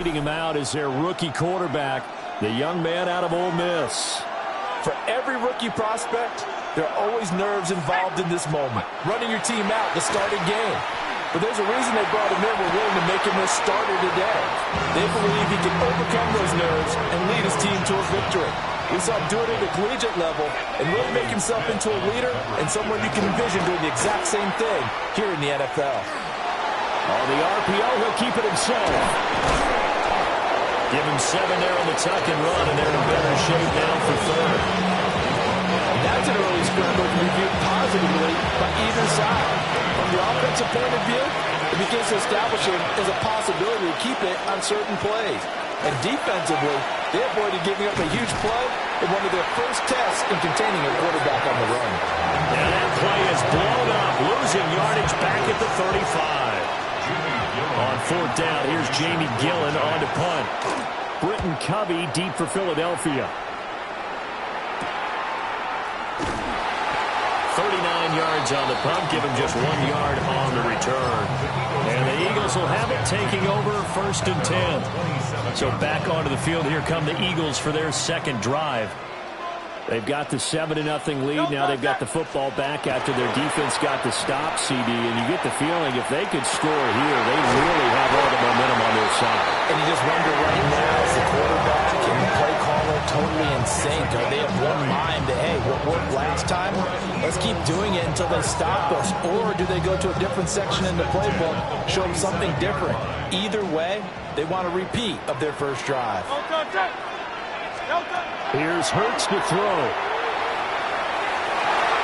Leading him out is their rookie quarterback, the young man out of Ole Miss. For every rookie prospect, there are always nerves involved in this moment. Running your team out to start a game. But there's a reason they brought him in. We're willing to make him their starter today. They believe he can overcome those nerves and lead his team to a victory. We saw him do it at the collegiate level and really make himself into a leader and someone you can envision doing the exact same thing here in the NFL. On the RPO, he'll keep it himself. Give him 7 there on the tuck and run, and they're in better shape now for third. That's an early scramble to be viewed positively by either side. From the offensive point of view, it begins to establish him as a possibility to keep it on certain plays. And defensively, they avoided giving up a huge play in one of their first tests in containing a quarterback on the run. And that play is blown up, losing yardage back at the 35. On 4th down, here's Jamie Gillen on to punt. Britton Covey deep for Philadelphia. 39 yards on the punt, give him just 1 yard on the return. And the Eagles will have it, taking over 1st and 10. So back onto the field, here come the Eagles for their second drive. They've got the 7-0 lead. Now they've got the football back after their defense got the stop, CD. And you get the feeling if they could score here, they really have all the momentum on their side. And you just wonder right now, as the quarterback and the play caller totally in sync. Are they of one mind that, hey, what worked last time, let's keep doing it until they stop us? Or do they go to a different section in the playbook, show them something different? Either way, they want a repeat of their first drive. Here's Hurts to throw.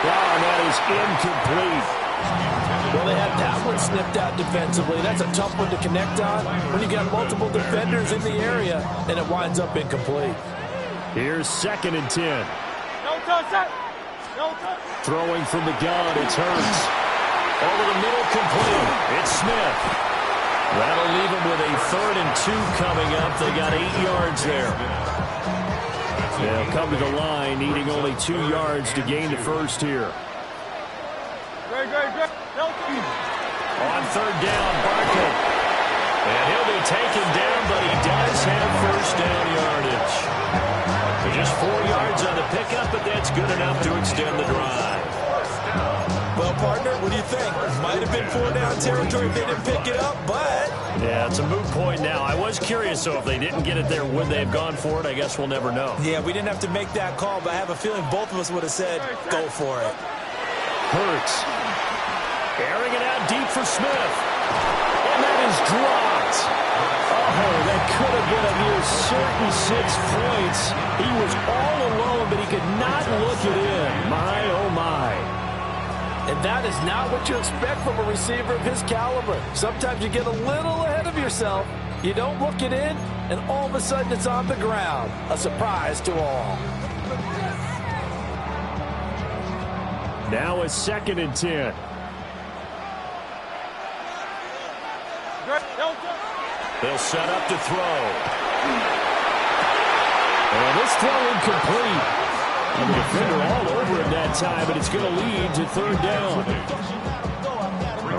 And that is incomplete. Well, they had that one snipped out defensively. That's a tough one to connect on when you got multiple defenders in the area, and it winds up incomplete. Here's 2nd and 10. Throwing from the gun, it's Hurts. Over the middle, complete. It's Smith. That'll leave him with a 3rd and 2 coming up. They got 8 yards there. They'll come to the line, needing only 2 yards to gain the first here. On 3rd down, Barkley. And he'll be taken down, but he does have first down yardage. So just 4 yards on the pickup, but that's good enough to extend the drive. Well, partner, what do you think? Might have been 4 down territory if they didn't pick it up, but... Yeah, it's a moot point now. I was curious, so if they didn't get it there, would they have gone for it? I guess we'll never know. Yeah, we didn't have to make that call, but I have a feeling both of us would have said, go for it. Hurts. Airing it out deep for Smith. And that is dropped. Oh, that could have been a near certain 6 points. He was all alone, but he could not look it in. My, oh, my. And that is not what you expect from a receiver of his caliber. Sometimes you get a little ahead of yourself. You don't look it in, and all of a sudden it's on the ground. A surprise to all. Now it's 2nd and 10. They'll set up to throw. And this throw incomplete. The defender all over him that time, but it's going to lead to 3rd down.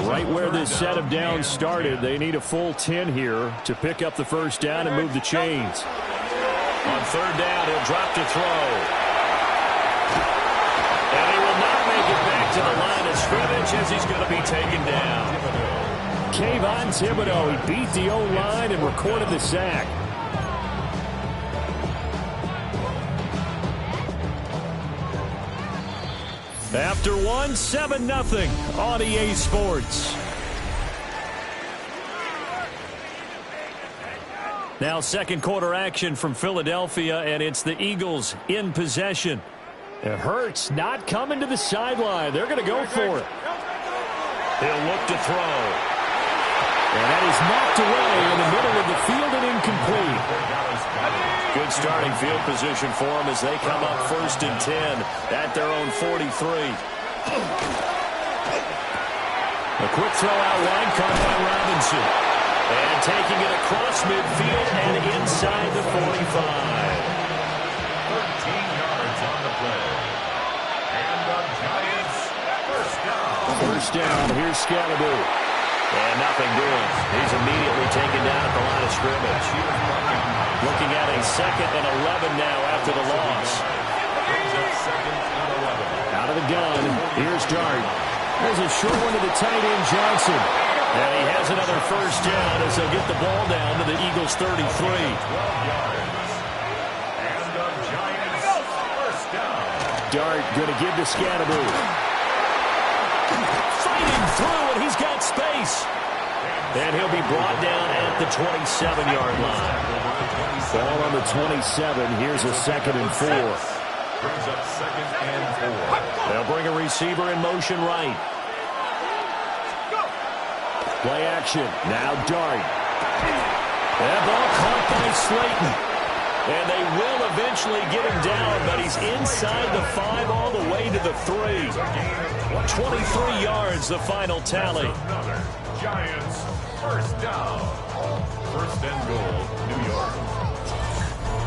Right where this set of downs started, they need a full 10 here to pick up the first down and move the chains. On 3rd down, he'll drop to throw. And he will not make it back to the line of scrimmage as he's going to be taken down. Kayvon Thibodeau, he beat the O-line and recorded the sack. After 1, 7-0 on EA Sports. Now 2nd quarter action from Philadelphia, and it's the Eagles in possession. It hurts not coming to the sideline. They're going to go for it. He'll look to throw. And that is knocked away in the middle of the field and incomplete. Good starting field position for them as they come up 1st and 10 at their own 43. A quick throw out line caught by Robinson. And taking it across midfield and inside the 45. 13 yards on the play. And the Giants first down. First down, here's Scalaboo. And nothing doing. He's immediately taken down at the line of scrimmage. Looking at a 2nd and 11 now after the loss. Out of the gun. Here's Dart. There's a short one to the tight end, Johnson. And he has another first down as they'll get the ball down to the Eagles' 33. Dart going to give to Scatteroo. Fighting through, and he's got space. And he'll be brought down at the 27-yard line. Ball on the 27. Here's a 2nd and 4. Brings up 2nd and 4. They'll bring a receiver in motion right. Play action. Now Dart. That ball caught by Slayton. And they will eventually get him down, but he's inside the 5 all the way to the 3. 23 yards, the final tally. Giants, first down. 1st and goal, New York.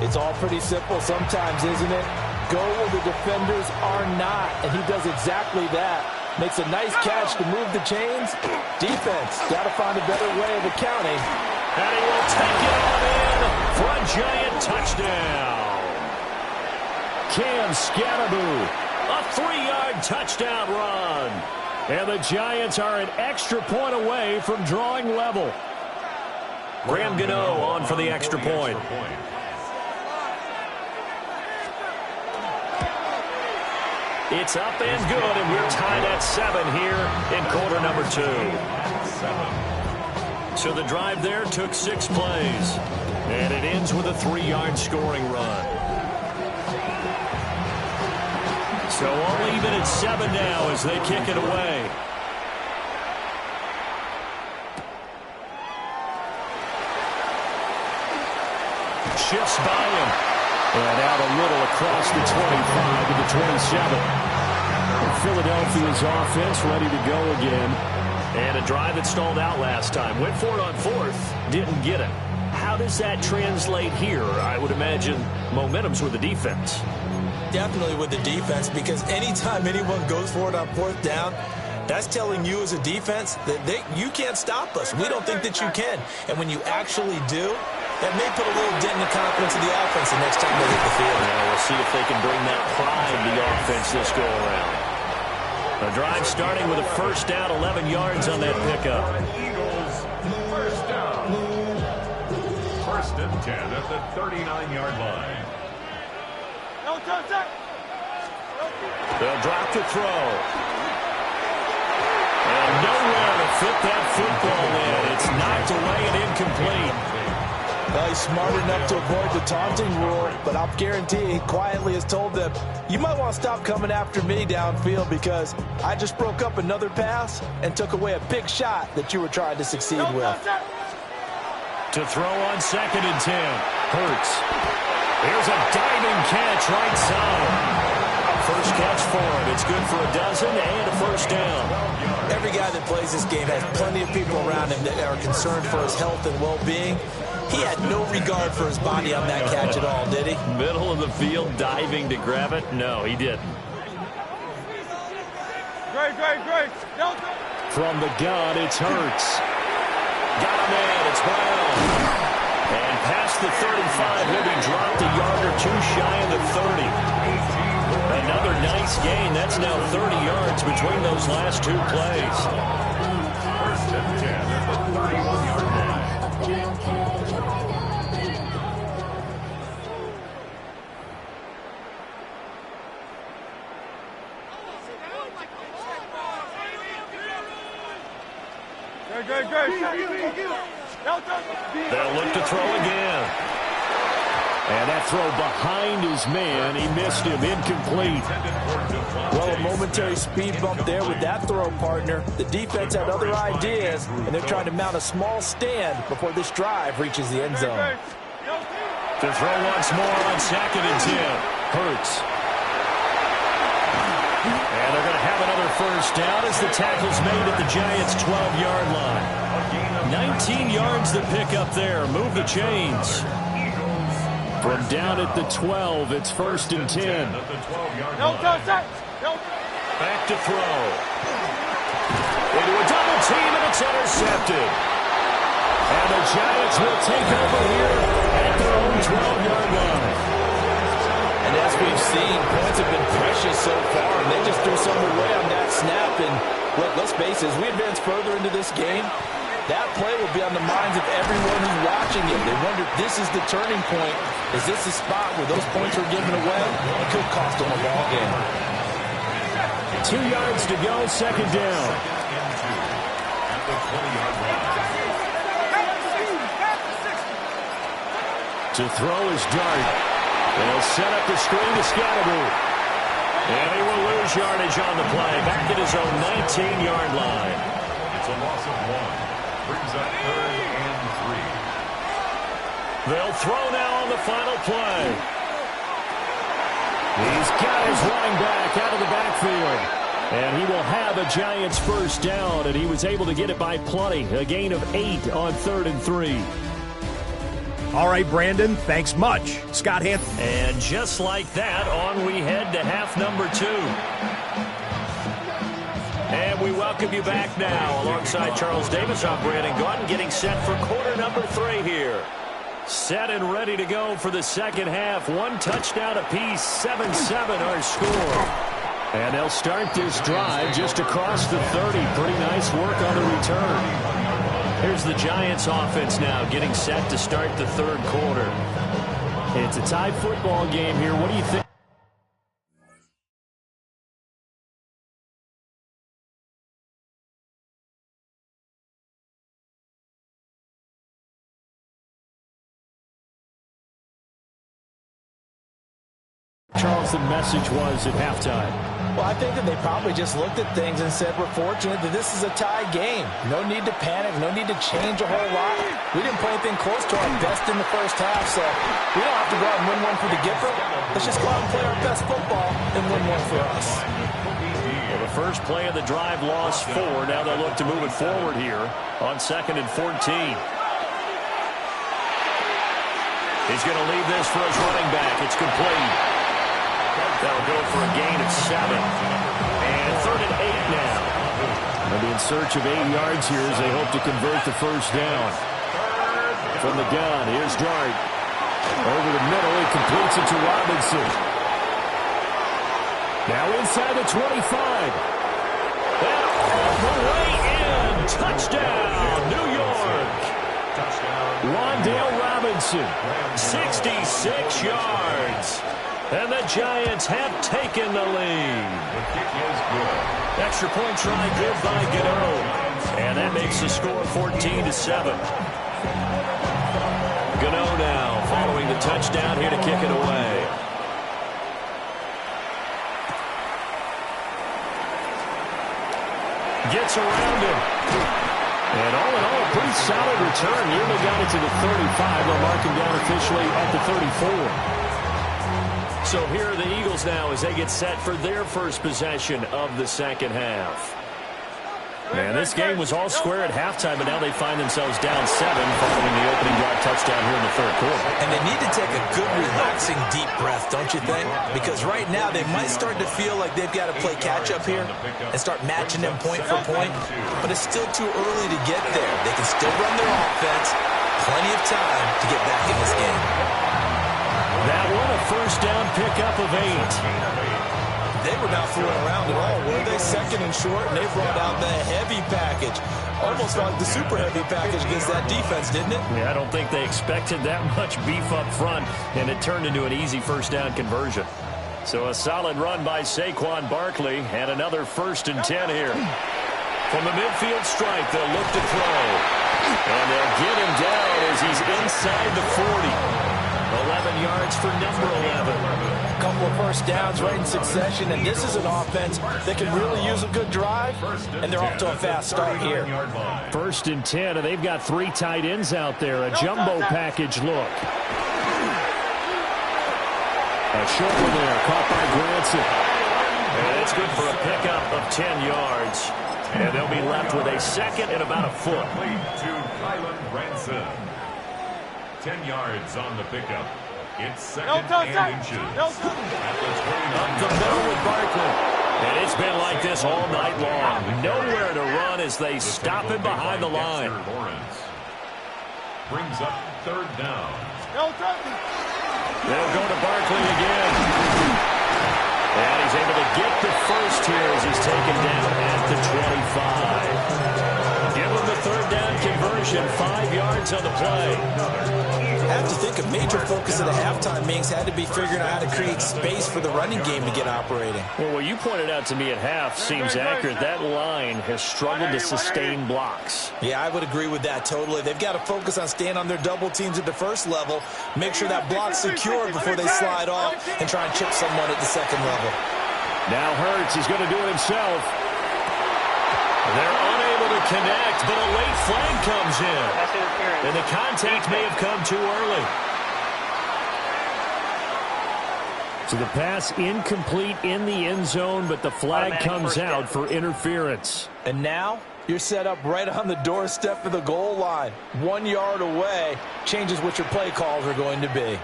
It's all pretty simple sometimes, isn't it? Go where the defenders are not, and he does exactly that. Makes a nice catch to move the chains. Defense, got to find a better way of accounting. And he will take it on in for a Giant touchdown. Cam Scatteroo, a 3-yard touchdown run. And the Giants are an extra point away from drawing level. Graham Gano on for the extra point. It's up and good, and we're tied at 7 here in quarter number 2. So the drive there took 6 plays, and it ends with a 3-yard scoring run. So all even at 7 now as they kick it away. Shifts by him. And out a little across the 25 to the 27. Philadelphia's offense ready to go again. And a drive that stalled out last time. Went for it on 4th. Didn't get it. How does that translate here? I would imagine momentum's with the defense. Definitely with the defense, because anytime anyone goes for it on 4th down, that's telling you as a defense that you can't stop us. We don't think that you can. And when you actually do, that may put a little dent in the confidence of the offense the next time they hit the field. Yeah, we'll see if they can bring that pride to the offense this go around. A drive starting with a first down, 11 yards on that pickup. Eagles, first down. 1st and 10 at the 39-yard line. They'll drop to throw. And nowhere to fit that football in. It's knocked away and incomplete. Well, he's smart enough to avoid the taunting rule, but I'll guarantee he quietly has told them, you might want to stop coming after me downfield because I just broke up another pass and took away a big shot that you were trying to succeed with. To throw on 2nd and 10. Hurts. Here's a diving catch right side. First catch for him. It's good for a dozen and a first down. Every guy that plays this game has plenty of people around him that are concerned for his health and well-being. He had no regard for his body on that catch at all, did he? Middle of the field, diving to grab it? No, he didn't. Great. From the gun, it's Hurts. Got him in. It's Brown. And past the 35, he'll be dropped a yard or 2 shy of the 30. Another nice gain. That's now 30 yards between those last 2 plays. 1st and 10 at the 31-yard line. They'll look to throw again. And that throw behind his man. He missed him. Incomplete. Well, a momentary speed bump there with that throw, partner. The defense had other ideas, and they're trying to mount a small stand before this drive reaches the end zone. To throw once more on 2nd and 10. Hurts. And they're going to have another first down as the tackle's made at the Giants' 12-yard line. 19 yards to pick up there. Move the chains. From down at the 12, it's 1st and 10. Back to throw. Into a double team, and it's intercepted. And the Giants will take over here at their own 12-yard line. And as we've seen, points have been precious so far, and they just threw some away on that snap. And look, let's face it, as we advance further into this game, that play will be on the minds of everyone who's watching it. They wonder, this is the turning point. Is this the spot where those points are given away? It could cost them a ball game. 2 yards to go, second down. At the 20-yard line. To throw is Dart. They'll set up the screen to Scatterby. And he will lose yardage on the play. Back at his own 19-yard line. It's a loss of 1. Brings up 3rd and 3. They'll throw now on the final play. He's got his running back out of the backfield. And he will have a Giants first down, and he was able to get it by plenty. A gain of 8 on 3rd and 3. All right, Brandon, thanks much. Scott Hanson. And just like that, on we head to half number 2. And we welcome you back now. Alongside Charles Davis, I'm Brandon Gaudin, getting set for quarter number 3 here. Set and ready to go for the second half. 1 touchdown apiece, 7-7 our score. And they'll start this drive just across the 30. Pretty nice work on the return. Here's the Giants offense now getting set to start the 3rd quarter. It's a tie football game here. What do you think? Charles, the message was at halftime. Well, I think that they probably just looked at things and said, we're fortunate that this is a tie game. No need to panic, no need to change a whole lot. We didn't play anything close to our best in the first half, so we don't have to go out and win one for the Gipper. Let's just go out and play our best football and win one for us. Well, the first play of the drive lost 4. Now they'll look to move it forward here on 2nd and 14. He's going to leave this for his running back. It's complete. That'll go for a gain of 7. And 3rd and 8 now. They'll be in search of 8 yards here as they hope to convert the first down. From the gun, here's Dart. Over the middle, he completes it to Robinson. Now inside the 25. And all the way in. Touchdown, New York. Wandale Robinson, 66 yards. And the Giants have taken the lead. The kick is good. Extra point try good by Gano. And that makes the score 14-7. Gano now following the touchdown here to kick it away. Gets around him. And all in all, a pretty solid return. Nearly got it to the 35. They'll mark him down officially at the 34. So here are the Eagles now as they get set for their first possession of the second half. Man, this game was all square at halftime, but now they find themselves down 7 following the opening drive touchdown here in the 3rd quarter. And they need to take a good, relaxing, deep breath, don't you think? Because right now they might start to feel like they've got to play catch-up here and start matching them point for point. But it's still too early to get there. They can still run their offense. Plenty of time to get back in this game. That one, a first down pickup of 8. They were not fooling around at all, were they? 2nd and short, and they brought out the heavy package. Almost like the super heavy package against that defense, didn't it? Yeah, I don't think they expected that much beef up front, and it turned into an easy first down conversion. So a solid run by Saquon Barkley, and another 1st and 10 here. From the midfield stripe, they'll look to throw. And they'll get him down as he's inside the 40. 11 yards for number 11. A couple of first downs right in succession, and this is an offense that can really use a good drive, and they're off to a fast start here. 1st and 10, and they've got 3 tight ends out there. A jumbo package look. A short one there, caught by Granson. And it's good for a pickup of 10 yards. And they'll be left with a 2nd and about a foot. To Kylan Granson. 10 yards on the pickup. It's 2nd and inches. At the 29. Up the middle with Barkley. And it's been like this all night long. Nowhere to run as they stop him behind the line. Brings up third down. They'll go to Barkley again. And he's able to get the first here as he's taken down at the 25. Give him the third down conversion, 5 yards on the play. I have to think a major focus of the halftime meetings had to be figuring out how to create space for the running game to get operating. Well, what you pointed out to me at half seems accurate. That line has struggled to sustain blocks. Yeah, I would agree with that totally. They've got to focus on staying on their double teams at the first level, make sure that block's secured before they slide off and try and chip someone at the second level. Now Hurts, he's going to do it himself. They're unable to connect, but a late flag comes in. And the contact may have come too early. So the pass incomplete in the end zone, but the flag comes out for interference. And now you're set up right on the doorstep of the goal line. 1 yard away changes what your play calls are going to be.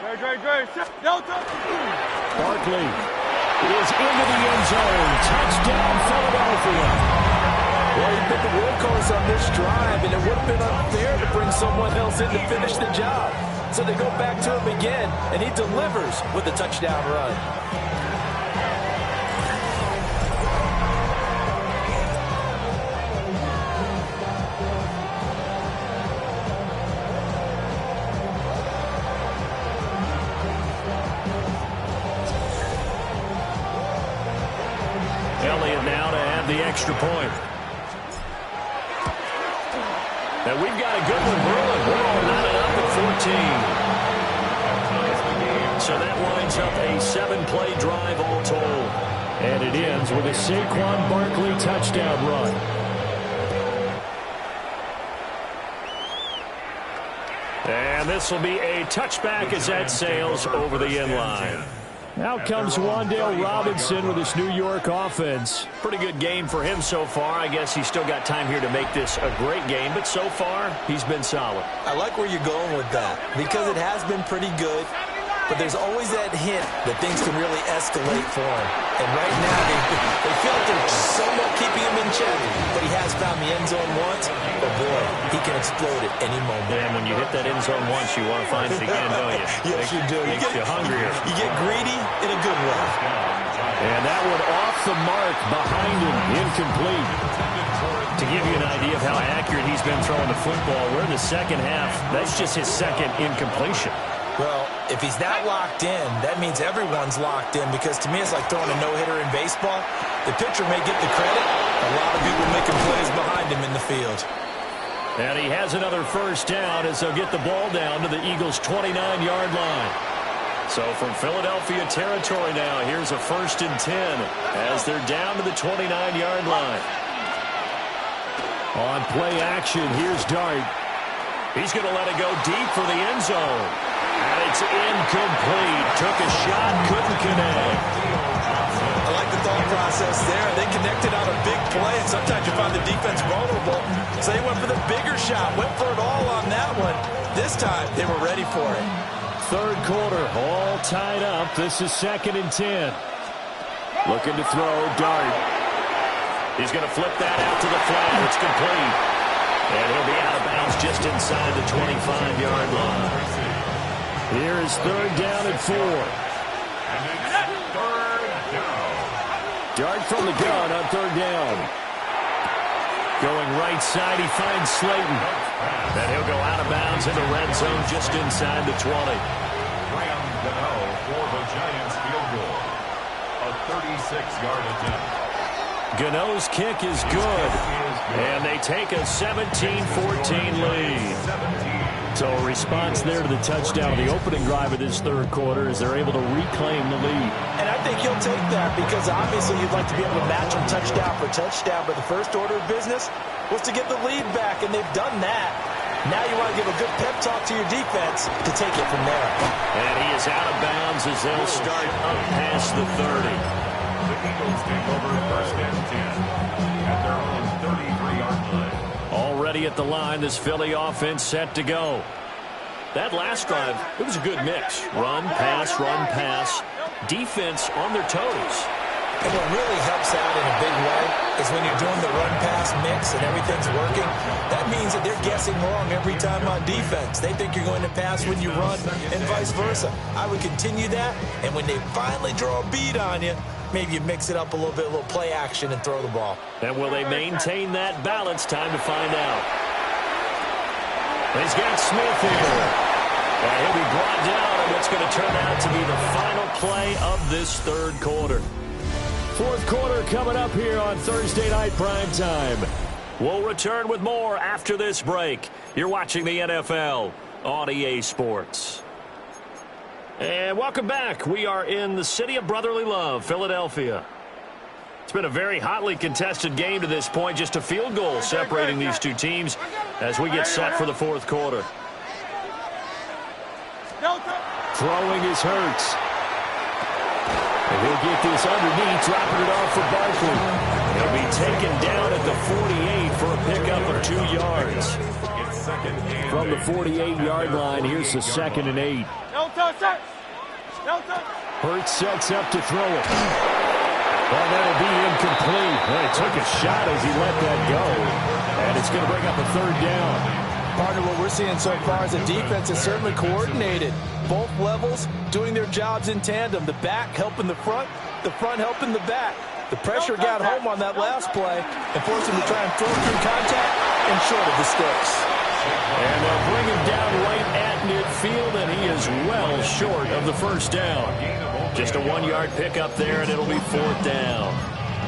Barkley is into the end zone. Touchdown, Philadelphia. Well, he's been the workhorse on this drive, and it would have been unfair to bring someone else in to finish the job. So they go back to him again, and he delivers with a touchdown run. Elliott now to add the extra point. And we've got a good one brewing. We're all knotted up at 14. So that winds up a 7-play drive all told. And it ends with a Saquon Barkley touchdown run. And this will be a touchback as that sails over the end line. Out comes Wan'Dale Robinson with his New York offense. Pretty good game for him so far. I guess he's still got time here to make this a great game, but so far, he's been solid. I like where you're going with that because it has been pretty good, but there's always that hint that things can really escalate for him. And right now, they feel like they're somewhat keeping him in check, but he has found the end zone once, but boy, he can explode at any moment. And when you hit that end zone once, you want to find it again, don't you? Yes, you do. Makes you hungrier. You get greedy in a good way. And that one off the mark behind him, incomplete. To give you an idea of how accurate he's been throwing the football, we're in the second half. That's just his second incompletion. Well, if he's that locked in, that means everyone's locked in because to me it's like throwing a no-hitter in baseball. The pitcher may get the credit. A lot of people making plays behind him in the field. And he has another first down as they'll get the ball down to the Eagles' 29-yard line. So from Philadelphia territory now, here's a 1st and 10 as they're down to the 29-yard line. On play action, here's Dart. He's going to let it go deep for the end zone. And it's incomplete. Took a shot, couldn't connect. I like the thought process there. They connected on a big play, and sometimes you find the defense vulnerable. So they went for the bigger shot, went for it all on that one. This time, they were ready for it. Third quarter, all tied up. This is 2nd and 10. Looking to throw, Dart. He's going to flip that out to the flat. It's complete. And he'll be out of bounds just inside the 25-yard line. Here is 3rd down and 4. And it's 3rd down. Dart from the gun on 3rd down. Going right side, he finds Slayton. And he'll go out of bounds in the red zone just inside the 20. Graham Gano for the Giants field goal. A 36-yard attempt. Gano's kick is good. And they take a 17-14 lead. So a response there to the touchdown, the opening drive of this third quarter, as they're able to reclaim the lead. And I think he'll take that because obviously you'd like to be able to match him touchdown for touchdown, but the first order of business was to get the lead back, and they've done that. Now you want to give a good pep talk to your defense to take it from there. And he is out of bounds as they'll start up past the 30. The Eagles take over 1st and 10 at their own 33-yard line. Already at the line, this Philly offense set to go. That last drive, it was a good mix. Run, pass, defense on their toes. And what really helps out in a big way is when you're doing the run-pass mix and everything's working, that means that they're guessing wrong every time on defense. They think you're going to pass when you run and vice versa. I would continue that, and when they finally draw a bead on you, maybe you mix it up a little bit, a little play action, and throw the ball. And will they maintain that balance? Time to find out. He's got Smith here. And he'll be brought down on what's going to turn out to be the final play of this third quarter. Fourth quarter coming up here on Thursday Night Primetime. We'll return with more after this break. You're watching the NFL on EA Sports. And welcome back. We are in the city of brotherly love, Philadelphia. It's been a very hotly contested game to this point. Just a field goal separating these two teams as we get set for the fourth quarter. Throwing is Hurts. And he'll get this underneath, dropping it off for Barkley. He'll be taken down at the 48 for a pickup of 2 yards. From the 48-yard line, here's the 2nd and 8. Hurts sets up to throw it. Well, that'll be incomplete. Well, he took a shot as he let that go. And it's going to bring up a 3rd down. Partner, what we're seeing so far is the defense is certainly coordinated. Both levels doing their jobs in tandem. The back helping the front helping the back. The pressure got home on that last play and forced him to try and throw through contact and short of the sticks. And they'll bring him down right at midfield, and he is well short of the 1st down. Just a 1-yard pickup there, and it'll be 4th down.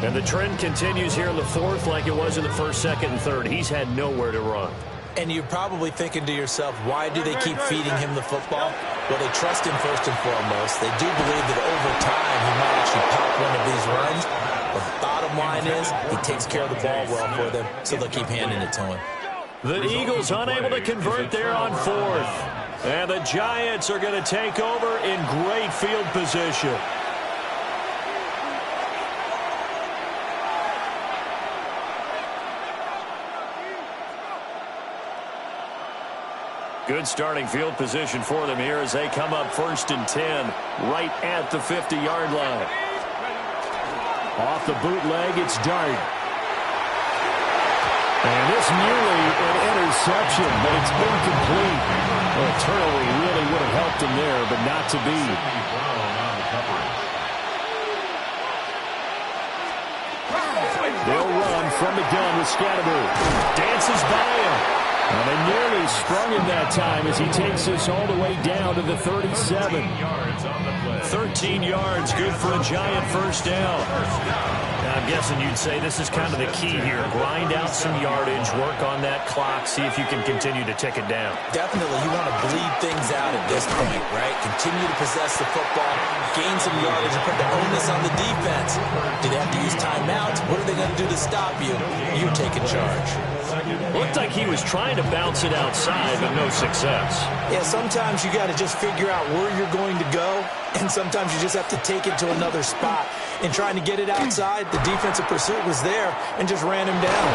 And the trend continues here in the 4th like it was in the 1st, 2nd, and 3rd. He's had nowhere to run. And you're probably thinking to yourself, why do they keep feeding him the football? Well, they trust him first and foremost. They do believe that over time he might actually pop one of these runs. But the bottom line is he takes care of the ball well for them, so they'll keep handing it to him. The Eagles unable to convert there on 4th. And the Giants are going to take over in great field position. Good starting field position for them here as they come up 1st and 10, right at the 50-yard line. Off the bootleg, it's Dart. And this nearly an interception, but it's incomplete. Well, a turnover really would have helped him there, but not to be. They'll run from the gun with Scatterbury. Dances by him. And they nearly sprung him that time as he takes this all the way down to the 37. 13 yards, good for a Giant 1st down. Now, I'm guessing you'd say this is kind of the key here. Grind out some yardage, work on that clock, see if you can continue to tick it down. Definitely, you want to bleed things out at this point, right? Continue to possess the football, gain some yardage, and put the onus on the defense. Do they have to use timeouts? What are they going to do to stop you? You're taking charge. Looked like he was trying to bounce it outside, but no success. Yeah, sometimes you got to just figure out where you're going to go, and sometimes you just have to take it to another spot. In trying to get it outside, the defensive pursuit was there and just ran him down.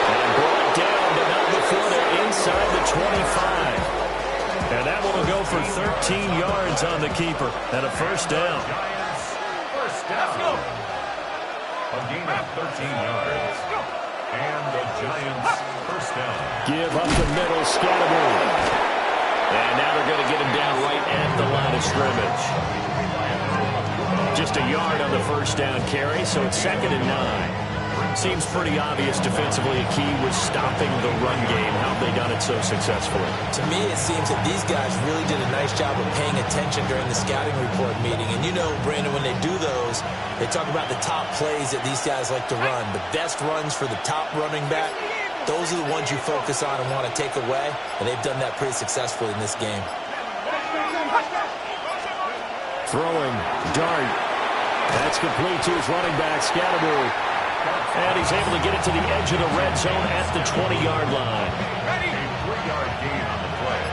And brought down, but not before they're inside the 25. And that one will go for 13 yards on the keeper and a 1st down. First down. A gain of 13 yards. And the Giants 1st down. Give up the middle, Scatterbury. And now they're going to get him down right at the line of scrimmage. Just a yard on the 1st down carry, so it's 2nd and 9. Seems pretty obvious defensively a key was stopping the run game. How have they done it so successfully? To me, it seems that these guys really did a nice job of paying attention during the scouting report meeting. And you know, Brandon, when they do those, they talk about the top plays that these guys like to run. The best runs for the top running back, those are the ones you focus on and want to take away. And they've done that pretty successfully in this game. Throwing, Dart. That's complete to his running back, Scatterbury. And he's able to get it to the edge of the red zone at the 20-yard line. A 3-yard gain on the play.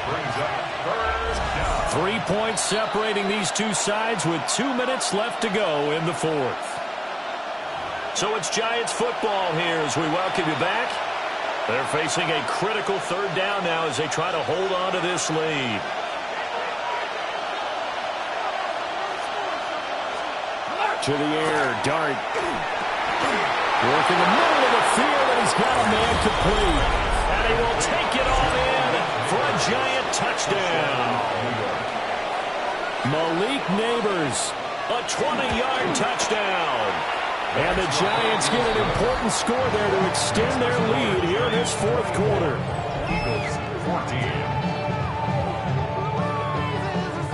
Brings up 3rd down. 3 points separating these two sides with 2 minutes left to go in the 4th. So it's Giants football here as we welcome you back. They're facing a critical 3rd down now as they try to hold on to this lead. To the air, Dart. Work in the middle of the field, and he's got a man complete. And he will take it all in for a Giant touchdown. Malik Neighbors, a 20-yard touchdown. And the Giants get an important score there to extend their lead here in this fourth quarter. Eagles 14.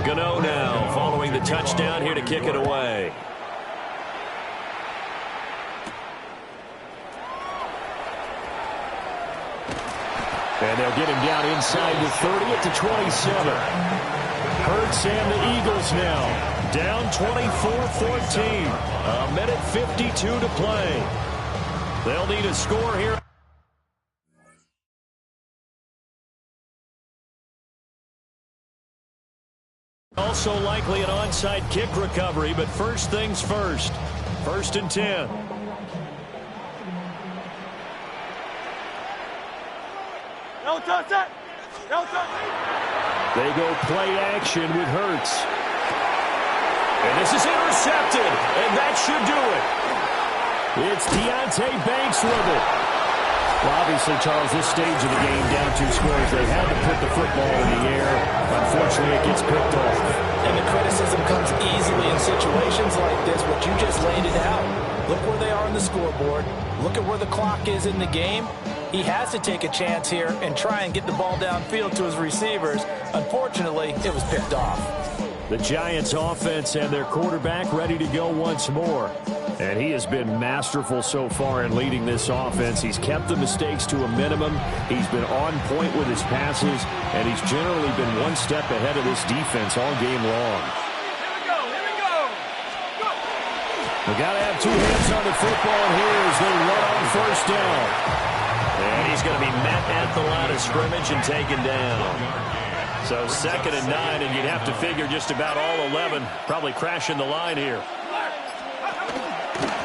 Gano now following the touchdown here to kick it away. And they'll get him down inside the 30 at the 27. Hurts and the Eagles now down 24-14. A minute 52 to play. They'll need a score here. Also likely an onside kick recovery, but first things first. 1st and 10. They go play action with Hurts. And this is intercepted, and that should do it. It's Deonte Banks with it. Well, obviously, Charles, this stage of the game, down 2 scores, they had to put the football in the air. Unfortunately, it gets picked off. And the criticism comes easily in situations like this, but you just laid it out. Look where they are on the scoreboard. Look at where the clock is in the game. He has to take a chance here and try and get the ball downfield to his receivers. Unfortunately, it was picked off. The Giants offense and their quarterback ready to go once more. And he has been masterful so far in leading this offense. He's kept the mistakes to a minimum. He's been on point with his passes, and he's generally been one step ahead of this defense all game long. We've got to have 2 hands on the football here as they run on 1st down. And he's going to be met at the line of scrimmage and taken down. So 2nd and 9, and you'd have to figure just about all 11 probably crashing the line here.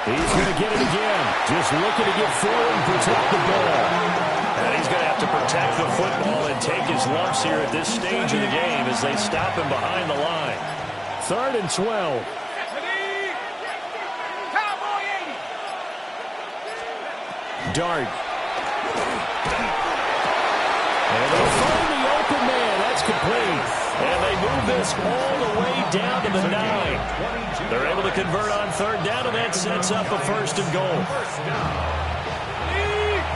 He's going to get it again. Just looking to get forward and protect the ball. And he's going to have to protect the football and take his lumps here at this stage of the game as they stop him behind the line. 3rd and 12. Dart. And they'll find the open man. That's complete. And they move this all the way down to the 9. They're able to convert on 3rd down, and that sets up a 1st and goal.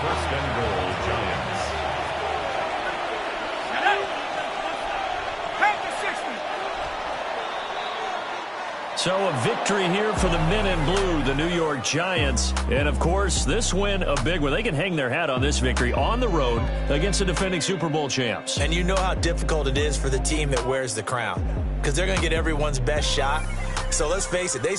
1st and goal, Giants. So a victory here for the men in blue, the New York Giants. And, of course, this win a big one. They can hang their hat on this victory on the road against the defending Super Bowl champs. And you know how difficult it is for the team that wears the crown, because they're going to get everyone's best shot. So let's face it, they